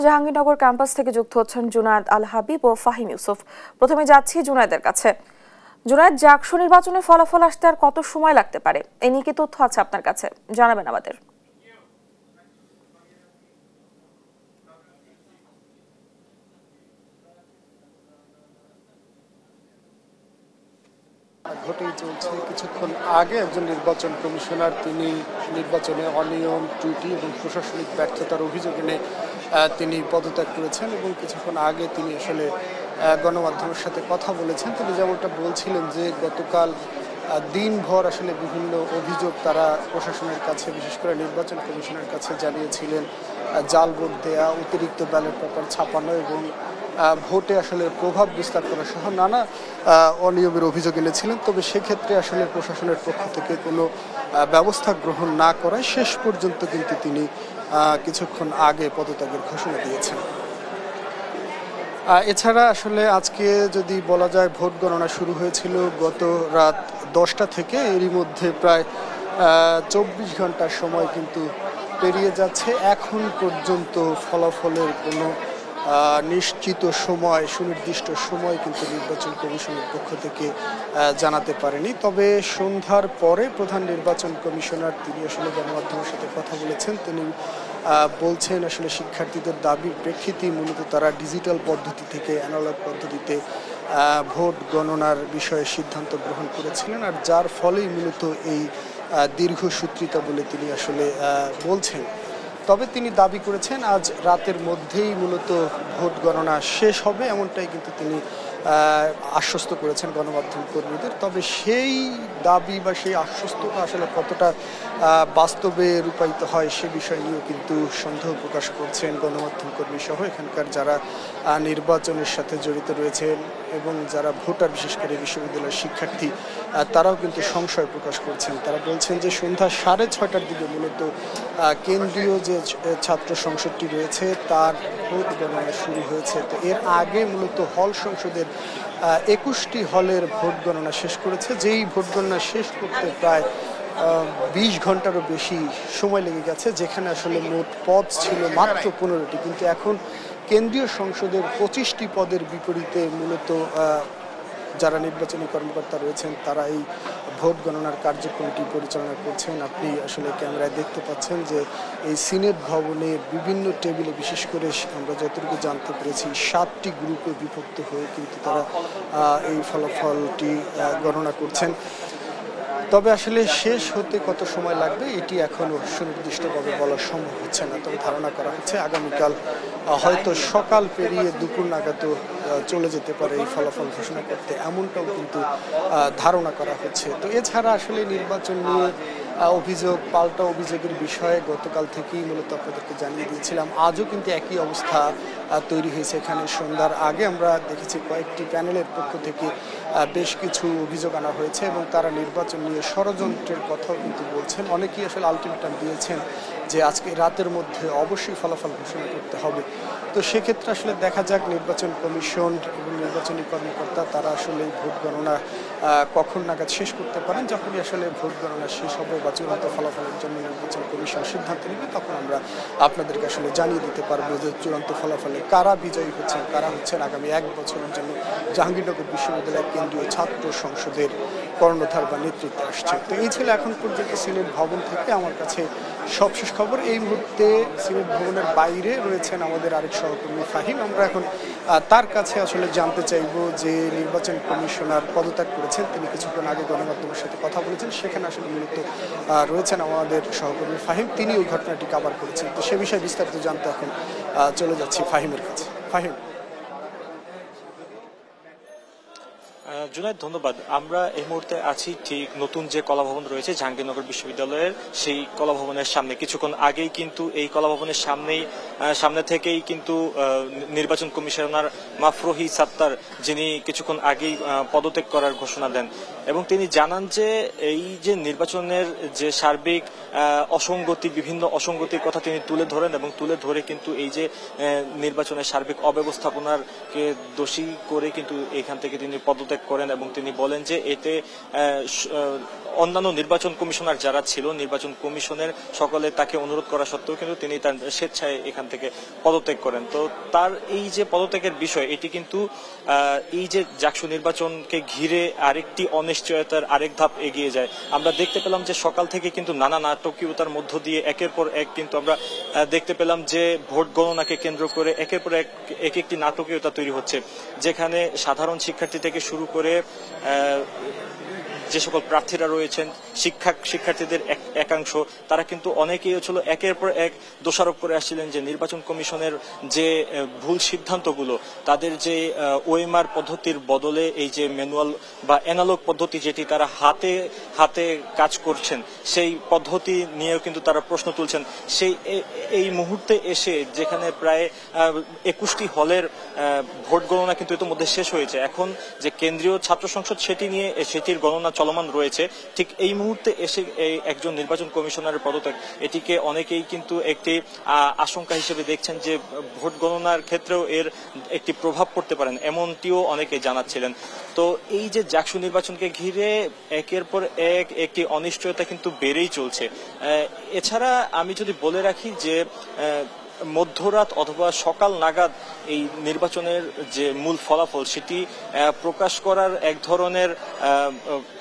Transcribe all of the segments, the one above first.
Jahangirnagar campus থেকে যুক্ত হচ্ছেন জুনায়েদ আল হাবিব ও ফাহিম ইউসুফ। প্রথমে যাচ্ছি জুনায়েদের কাছে। জুনায়েদ, জাকসু নির্বাচনের ফলাফল আসতে আর কত সময় লাগতে পারে, এ নিয়ে কি তথ্য আছে আপনার কাছে? জানাবেন আমাদের। ঘটেই চলছে। কিছুক্ষণ আগে একজন নির্বাচন কমিশনার তিনি নির্বাচনে অনিয়ম, ত্রুটি এবং প্রশাসনিক ব্যর্থতার অভিযোগ এনে তিনি পদত্যাগ করেছেন এবং কিছুক্ষণ আগে তিনি আসলে গণমাধ্যমের সাথে কথা বলেছেন। তিনি যেমনটা বলছিলেন যে গতকাল দিনভর আসলে বিভিন্ন অভিযোগ তারা প্রশাসনের কাছে, বিশেষ করে নির্বাচন কমিশনের কাছে জানিয়েছিলেন। জাল ভোট দেয়া, অতিরিক্ত ব্যালট পেপার ছাপানো এবং ভোটে আসলে প্রভাব বিস্তার করা সহ নানা অনিয়মের অভিযোগ এনেছিলেন। তবে সেক্ষেত্রে আসলে প্রশাসনের পক্ষ থেকে কোনো ব্যবস্থা গ্রহণ না করায় শেষ পর্যন্ত কিন্তু তিনি কিছুক্ষণ আগে পদত্যাগের ঘোষণা দিয়েছেন। এছাড়া আসলে আজকে যদি বলা যায়, ভোট গণনা শুরু হয়েছিল গত রাত 10টা থেকে। এরই মধ্যে প্রায় 24 ঘন্টার সময় কিন্তু পেরিয়ে যাচ্ছে। এখন পর্যন্ত ফলাফলের কোনো নিশ্চিত সময়, সুনির্দিষ্ট সময় কিন্তু নির্বাচন কমিশনের পক্ষ থেকে জানাতে পারেনি। তবে সন্ধ্যার পরে প্রধান নির্বাচন কমিশনার তিনি আসলে গণমাধ্যমের সাথে কথা বলেছেন। তিনি বলছেন আসলে শিক্ষার্থীদের দাবির প্রেক্ষিতেই মূলত তারা ডিজিটাল পদ্ধতি থেকে অ্যানালগ পদ্ধতিতে ভোট গণনার বিষয়ে সিদ্ধান্ত গ্রহণ করেছিলেন, আর যার ফলেই মূলত এই দীর্ঘসূত্রিতা বলে তিনি আসলে বলছেন। তবে তিনি দাবি করেছেন আজ রাতের মধ্যেই মূলত ভোট গণনা শেষ হবে, এমনটাই কিন্তু তিনি আশ্বস্ত করেছেন গণমাধ্যম কর্মীদের। তবে সেই দাবি বা সেই আশ্বস্ততা আসলে কতটা বাস্তবে রূপায়িত হয় সে বিষয় নিয়েও কিন্তু সন্দেহ প্রকাশ করছেন গণমাধ্যম কর্মী সহ এখানকার যারা নির্বাচনের সাথে জড়িত রয়েছেন এবং যারা ভোটার, বিশেষ করে বিশ্ববিদ্যালয়ের শিক্ষার্থী, তারাও কিন্তু সংশয় প্রকাশ করছেন। তারা বলছেন যে সন্ধ্যা 6:30টার দিকে মূলত কেন্দ্রীয় যে ছাত্র সংসদটি রয়েছে তার ভোট গণনা শুরু হয়েছে। তো এর আগে মূলত হল সংসদের 21টি হলের ভোট গণনা শেষ করেছে, যেই ভোট গণনা শেষ করতে প্রায় 20 ঘন্টারও বেশি সময় লেগে গেছে, যেখানে আসলে মোট পদ ছিল মাত্র 15টি। কিন্তু এখন কেন্দ্রীয় সংসদের 25টি পদের বিপরীতে মূলত যারা নির্বাচনী কর্মকর্তা রয়েছেন তারা এই ভোট গণনার কার্যক্রমটি পরিচালনা করছেন। আপনি আসলে ক্যামেরায় দেখতে পাচ্ছেন যে এই সিনেট ভবনে বিভিন্ন টেবিলে, বিশেষ করে আমরা যতটুকু জানতে পেরেছি 7টি গ্রুপে বিভক্ত হয়ে কিন্তু তারা এই ফলাফলটি গণনা করছেন। তবে আসলে শেষ হতে কত সময় লাগবে এটি এখনও সুনির্দিষ্টভাবে বলা সম্ভব হচ্ছে না। তবে ধারণা করা হচ্ছে আগামীকাল হয়তো সকাল পেরিয়ে দুপুর নাগাদও চলে যেতে পারে এই ফলাফল ঘোষণা করতে, এমনটাও কিন্তু ধারণা করা হচ্ছে। তো এছাড়া আসলে নির্বাচন নিয়ে অভিযোগ, পাল্টা অভিযোগের বিষয়ে গতকাল থেকেই মূলত আপনাদেরকে জানিয়ে দিয়েছিলাম। আজও কিন্তু একই অবস্থা তৈরি হয়েছে। এখানে সন্ধ্যার আগে আমরা দেখেছি কয়েকটি প্যানেলের পক্ষ থেকে বেশ কিছু অভিযোগ আনা হয়েছে এবং তারা নির্বাচন নিয়ে ষড়যন্ত্রের কথাও কিন্তু বলছেন। অনেকেই আসলে আলটিমেটাম দিয়েছেন যে আজকে রাতের মধ্যে অবশ্যই ফলাফল ঘোষণা করতে হবে। তো সেক্ষেত্রে আসলে দেখা যাক নির্বাচন কমিশন এবং নির্বাচনী কর্মকর্তা তারা আসলে ভোট গণনা কখন নাগাদ শেষ করতে পারেন। যখনই আসলে ভোট গণনা শেষ হবে বা চূড়ান্ত ফলাফলের জন্য নির্বাচন কমিশন সিদ্ধান্ত নেবে, তখন আমরা আপনাদেরকে আসলে জানিয়ে দিতে পারবো যে চূড়ান্ত ফলাফলে কারা বিজয়ী হচ্ছেন, কারা হচ্ছেন আগামী 1 বছরের জন্য জাহাঙ্গীরনগর বিশ্ববিদ্যালয়ের কেন্দ্রীয় ছাত্র সংসদের কর্ণধার বা নেতৃত্বে আসছে। তো এই ছিল এখন পর্যন্ত সিনেট ভবন থেকে আমার কাছে সবশেষ খবর। এই মুহূর্তে সিনেট ভবনের বাইরে রয়েছেন আমাদের আরেক সহকর্মী ফাহিম। আমরা এখন তার কাছে আসলে জানতে চাইব যে নির্বাচন কমিশনার পদত্যাগ করেছেন, তিনি কিছুক্ষণ আগে গণমাধ্যমের সাথে কথা বলেছেন, সেখানে আসলে মূলত রয়েছেন আমাদের সহকর্মী ফাহিম, তিনি ওই ঘটনাটি কভার করেছেন। তো সে বিষয়ে বিস্তারিত জানতে এখন চলে যাচ্ছি ফাহিমের কাছে। ফাহিম। জুনায়েদ, ধন্যবাদ। আমরা এই মুহূর্তে আছি ঠিক নতুন যে কলাভবন রয়েছে জাহাঙ্গীরনগর বিশ্ববিদ্যালয়ের, সেই কলাভবনের সামনে। কিছুক্ষণ আগেই কিন্তু এই কলাভবনের সামনে থেকেই কিন্তু নির্বাচন কমিশনার মাফরুহি সাত্তার, যিনি কিছুক্ষণ আগেই পদত্যাগ করার ঘোষণা দেন, এবং তিনি জানান যে এই যে নির্বাচনের যে সার্বিক অসঙ্গতি, বিভিন্ন অসঙ্গতির কথা তিনি তুলে ধরেন এবং তুলে ধরে কিন্তু এই যে নির্বাচনের সার্বিক অব্যবস্থাপনাকে দোষী করে কিন্তু এখান থেকে তিনি পদত্যাগ করেন এবং তিনি বলেন যে এতে অন্যান্য নির্বাচন কমিশনার যারা ছিল, নির্বাচন কমিশনের সকলে তাকে অনুরোধ করা সত্ত্বেও কিন্তু তিনি তার স্বেচ্ছায় এখান থেকে পদত্যাগ করেন। তো তার এই যে পদত্যাগের বিষয়, এটি কিন্তু এই যে জাকসু নির্বাচনকে ঘিরে আরেকটি অনিশ্চয়তার আরেক ধাপ এগিয়ে যায়। আমরা দেখতে পেলাম যে সকাল থেকে কিন্তু নানা নাটকীয়তার মধ্য দিয়ে একের পর এক কিন্তু আমরা দেখতে পেলাম যে ভোট গণনাকে কেন্দ্র করে একের পর এক একটি নাটকীয়তা তৈরি হচ্ছে, যেখানে সাধারণ শিক্ষার্থী থেকে শুরু করে যে সকল প্রার্থীরা রয়েছেন, শিক্ষার্থীদের একাংশ, তারা কিন্তু অনেকেই ছিল একের পর এক দোষারোপ করে আসছিলেন যে নির্বাচন কমিশনের যে ভুল সিদ্ধান্তগুলো, তাদের যে ওএমআর পদ্ধতির বদলে এই যে ম্যানুয়াল বা অ্যানালগ পদ্ধতি যেটি তারা হাতে হাতে কাজ করছেন, সেই পদ্ধতি নিয়েও কিন্তু তারা প্রশ্ন তুলছেন। এই মুহূর্তে এসে যেখানে প্রায় 21টি হলের ভোট গণনা কিন্তু ইতিমধ্যে শেষ হয়েছে, এখন যে কেন্দ্রীয় ছাত্র সংসদ সেটির গণনা চলমান রয়েছে, ঠিক এই মুহূর্তে এসে একজন নির্বাচন কমিশনারের পদত্যাগ, এটিকে অনেকেই কিন্তু একটি আশঙ্কা হিসেবে দেখছেন যে ভোট গণনার ক্ষেত্রেও এর একটি প্রভাব পড়তে পারেন, এমনটিও অনেকে জানাচ্ছিলেন। তো এই যে জাকসু নির্বাচনকে ঘিরে একের পর এক একটি অনিশ্চয়তা কিন্তু বেড়েই চলছে। এছাড়া আমি যদি বলে রাখি যে মধ্যরাত অথবা সকাল নাগাদ এই নির্বাচনের যে মূল ফলাফল সেটি প্রকাশ করার এক ধরনের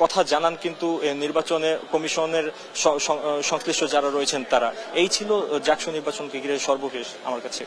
কথা জানান কিন্তু নির্বাচনে কমিশনের সংশ্লিষ্ট যারা রয়েছেন তারা। এই ছিল জাকসু নির্বাচনকে ঘিরে সর্বশেষ আমার কাছে।